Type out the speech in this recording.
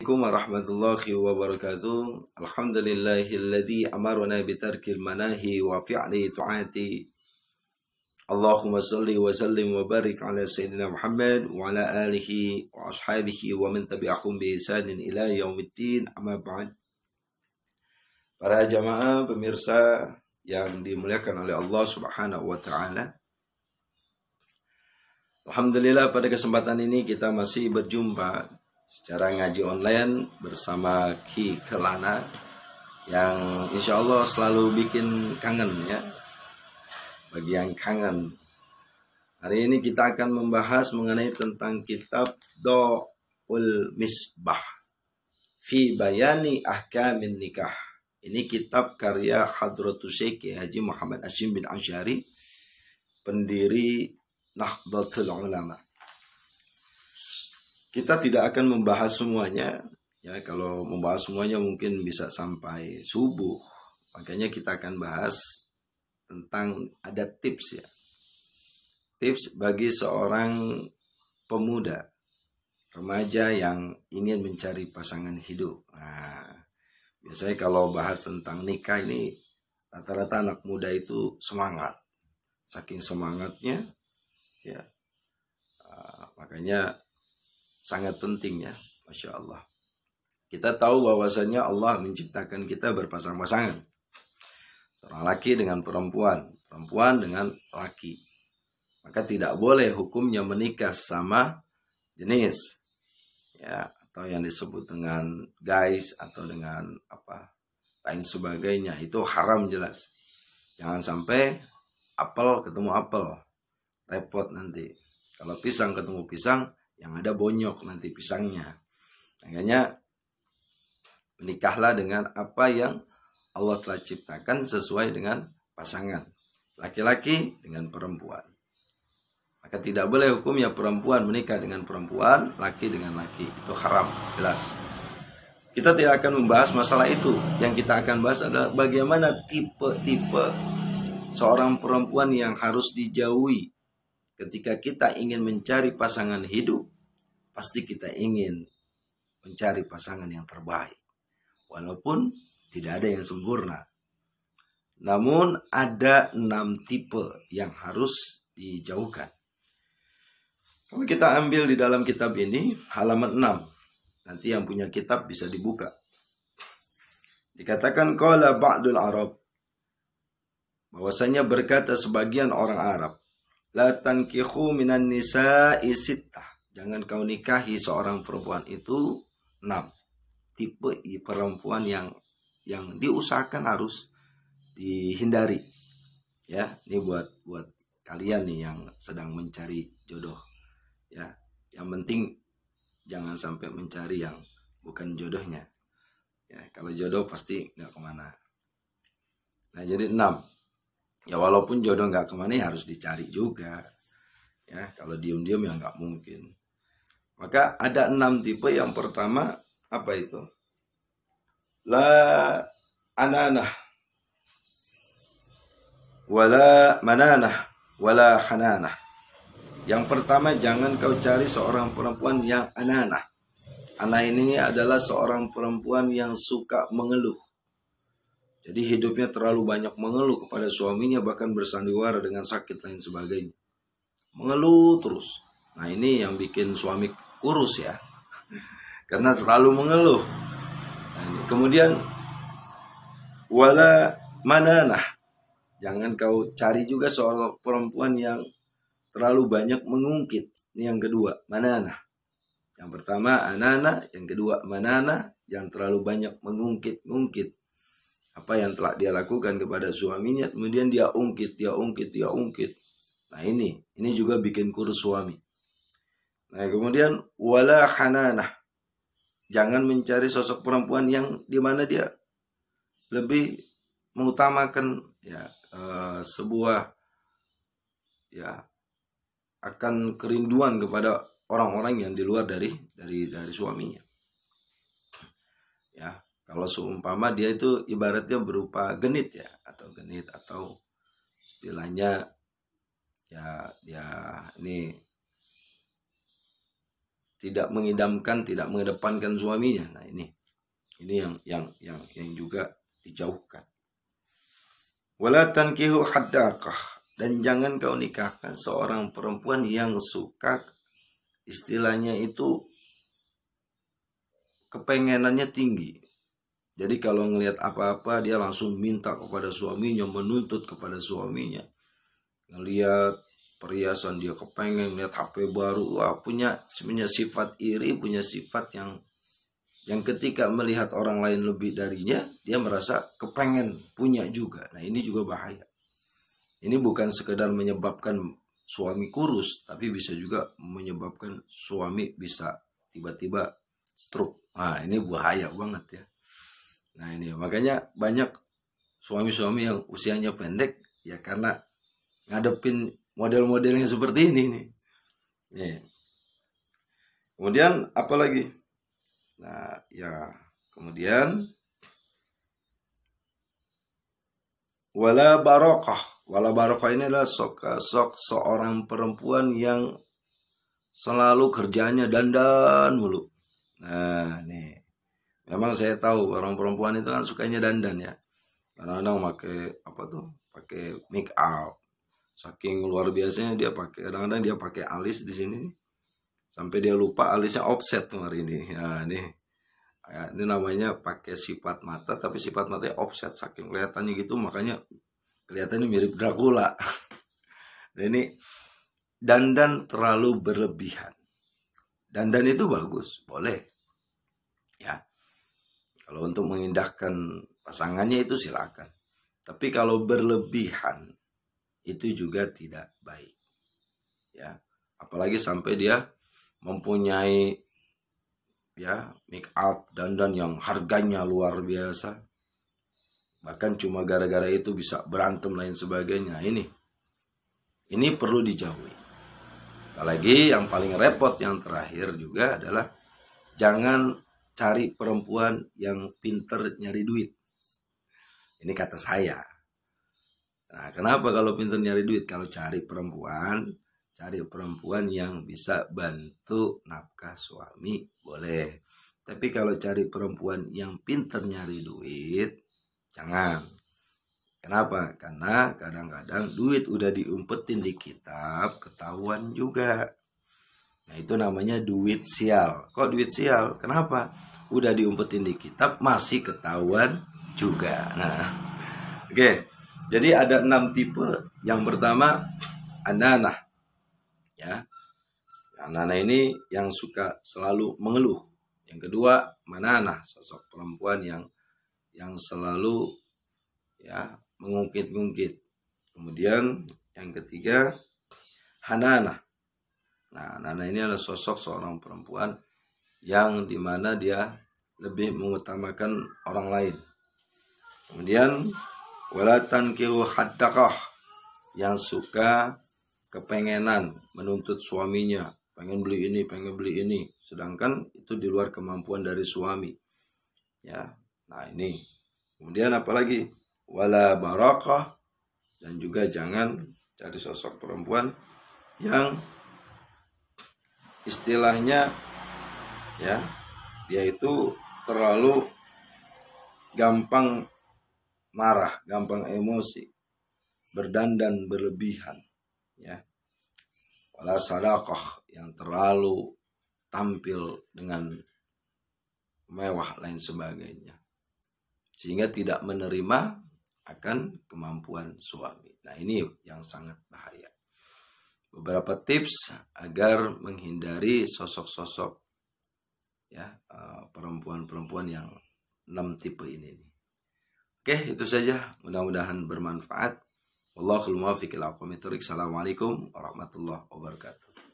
Assalamualaikum warahmatullahi wabarakatuh. Alhamdulillahilladzi amarna bitarkil manahi wa fi'li ta'ati. Allahumma salli wa sallim wa barik ala sayyidina Muhammad wa ala alihi wa ashabihi wa man tabi'ahum bi ihsanin ila yaumiddin. Amma ba'd. Para jamaah pemirsa yang dimuliakan oleh Allah Subhanahu wa taala. Alhamdulillah pada kesempatan ini kita masih berjumpa secara ngaji online bersama Ki Kelana yang insya Allah selalu bikin kangen ya. Bagi yang kangen, hari ini kita akan membahas mengenai tentang kitab Do'ul Misbah fi Bayani Ahkamin Nikah. Ini kitab karya Hadratus Syekh Haji Muhammad Hashim bin Asy'ari, pendiri Nahdlatul Ulama. Kita tidak akan membahas semuanya ya, kalau membahas semuanya mungkin bisa sampai subuh. Makanya kita akan bahas tentang ada tips ya. Tips bagi seorang pemuda, remaja yang ingin mencari pasangan hidup. Nah, biasanya kalau bahas tentang nikah ini rata-rata anak muda itu semangat. Saking semangatnya ya. Makanya sangat penting ya, Masya Allah. Kita tahu bahwasanya Allah menciptakan kita berpasang-pasangan. Seorang laki dengan perempuan, perempuan dengan laki. Maka tidak boleh hukumnya menikah sama jenis. Ya, atau yang disebut dengan guys atau dengan apa lain sebagainya, itu haram jelas. Jangan sampai apel ketemu apel. Repot nanti. Kalau pisang ketemu pisang, yang ada bonyok nanti pisangnya. Makanya menikahlah dengan apa yang Allah telah ciptakan sesuai dengan pasangan. Laki-laki dengan perempuan. Maka tidak boleh hukumnya perempuan menikah dengan perempuan, laki dengan laki. Itu haram, jelas. Kita tidak akan membahas masalah itu. Yang kita akan bahas adalah bagaimana tipe-tipe seorang perempuan yang harus dijauhi. Ketika kita ingin mencari pasangan hidup, pasti kita ingin mencari pasangan yang terbaik. Walaupun tidak ada yang sempurna. Namun ada 6 tipe yang harus dijauhkan. Kalau kita ambil di dalam kitab ini, halaman 6. Nanti yang punya kitab bisa dibuka. Dikatakan qala ba'dul Arab. Bahwasanya berkata sebagian orang Arab. La tankihu minan nisa'i sittah. Jangan kau nikahi seorang perempuan itu 6. Tipe perempuan yang diusahakan harus dihindari. Ya, ini buat kalian nih yang sedang mencari jodoh. Ya, yang penting jangan sampai mencari yang bukan jodohnya. Ya, kalau jodoh pasti nggak kemana. Nah, jadi 6. Ya walaupun jodoh nggak kemana ya harus dicari juga. Ya, kalau diem-diem ya nggak mungkin. Maka ada 6 tipe. Yang pertama apa itu? La ananah, wala mananah, wala hananah. Yang pertama, jangan kau cari seorang perempuan yang ananah. Anah ini adalah seorang perempuan yang suka mengeluh. Jadi hidupnya terlalu banyak mengeluh kepada suaminya, bahkan bersandiwara dengan sakit lain sebagainya. Mengeluh terus. Nah, ini yang bikin suami kurus ya. Karena selalu mengeluh. Nah, kemudian wala mananah. Jangan kau cari juga seorang perempuan yang terlalu banyak mengungkit. Ini yang kedua, mananah. Yang pertama anana, yang kedua manana, yang terlalu banyak mengungkit-ungkit apa yang telah dia lakukan kepada suaminya, kemudian dia ungkit. Nah, ini juga bikin kurus suami. Nah, kemudian wala hananah. Jangan mencari sosok perempuan yang dimana dia lebih mengutamakan ya sebuah ya akan kerinduan kepada orang-orang yang di luar dari suaminya. Ya, kalau seumpama dia itu ibaratnya berupa genit ya, atau istilahnya ya dia ini tidak mengidamkan, tidak mengedepankan suaminya. Nah, ini yang juga dijauhkan. Wala tankihu haddaqah, dan jangan kau nikahkan seorang perempuan yang suka, istilahnya itu kepengenannya tinggi. Jadi kalau ngelihat apa-apa dia langsung minta kepada suaminya, menuntut kepada suaminya. Ngelihat perhiasan dia kepengen, lihat HP baru, wah, punya sifat iri, punya sifat yang ketika melihat orang lain lebih darinya, dia merasa kepengen punya juga. Nah, ini juga bahaya. Ini bukan sekedar menyebabkan suami kurus, tapi bisa juga menyebabkan suami bisa tiba-tiba stroke. Nah, ini bahaya banget ya. Nah, ini makanya banyak suami-suami yang usianya pendek ya karena ngadepin model-modelnya seperti ini nih. Nih. Kemudian apa lagi? Nah, ya, kemudian wala barokah. Wala barokah ini adalah sosok seorang perempuan yang selalu kerjanya dandan mulu. Nah, nih. Memang saya tahu orang perempuan itu kan sukanya dandan ya. Kadang-kadang pakai make up. Saking luar biasanya dia pakai, kadang-kadang dia pakai alis di sini sampai dia lupa alisnya offset tuh hari ini. Ya, ini namanya pakai sifat mata, tapi sifat matanya offset, saking kelihatannya gitu, makanya kelihatannya mirip Dracula. Dan ini dandan terlalu berlebihan. Dandan itu bagus, boleh. Ya. Kalau untuk mengindahkan pasangannya itu silakan. Tapi kalau berlebihan itu juga tidak baik. Ya, apalagi sampai dia mempunyai ya make up dandan yang harganya luar biasa. Bahkan cuma gara-gara itu bisa berantem lain sebagainya. Ini perlu dijauhi. Apalagi yang paling repot yang terakhir juga adalah jangan cari perempuan yang pinter nyari duit. Ini kata saya. Nah, kenapa kalau pinter nyari duit? Kalau cari perempuan yang bisa bantu nafkah suami, boleh. Tapi kalau cari perempuan yang pinter nyari duit, jangan. Kenapa? Karena kadang-kadang duit udah diumpetin di kitab, ketahuan juga. Nah, itu namanya duit sial. Kok duit sial? Kenapa? Udah diumpetin di kitab, masih ketahuan juga. Nah, oke. Jadi ada 6 tipe. Yang pertama, ananah. Ya. Ananah ini yang suka selalu mengeluh. Yang kedua, mananah, sosok perempuan yang selalu ya mengungkit-ungkit. Kemudian yang ketiga, hananah. Nah, Nana ini adalah sosok seorang perempuan yang dimana dia lebih mengutamakan orang lain. Kemudian wala tankihu haddaqah, yang suka kepengenan, menuntut suaminya, pengen beli ini, sedangkan itu di luar kemampuan dari suami. Ya, nah ini. Kemudian apalagi wala barakah, dan juga jangan cari sosok perempuan yang istilahnya ya dia itu terlalu gampang marah, gampang emosi, berdandan berlebihan, ya. Wala sadaqah, yang terlalu tampil dengan mewah lain sebagainya, sehingga tidak menerima akan kemampuan suami. Nah, ini yang sangat bahaya. Beberapa tips agar menghindari sosok-sosok ya perempuan-perempuan yang 6 tipe ini. Oke, itu saja. Mudah-mudahan bermanfaat. Wallahul muwaffiq ila aqwamit thoriq. Assalamualaikum warahmatullahi wabarakatuh.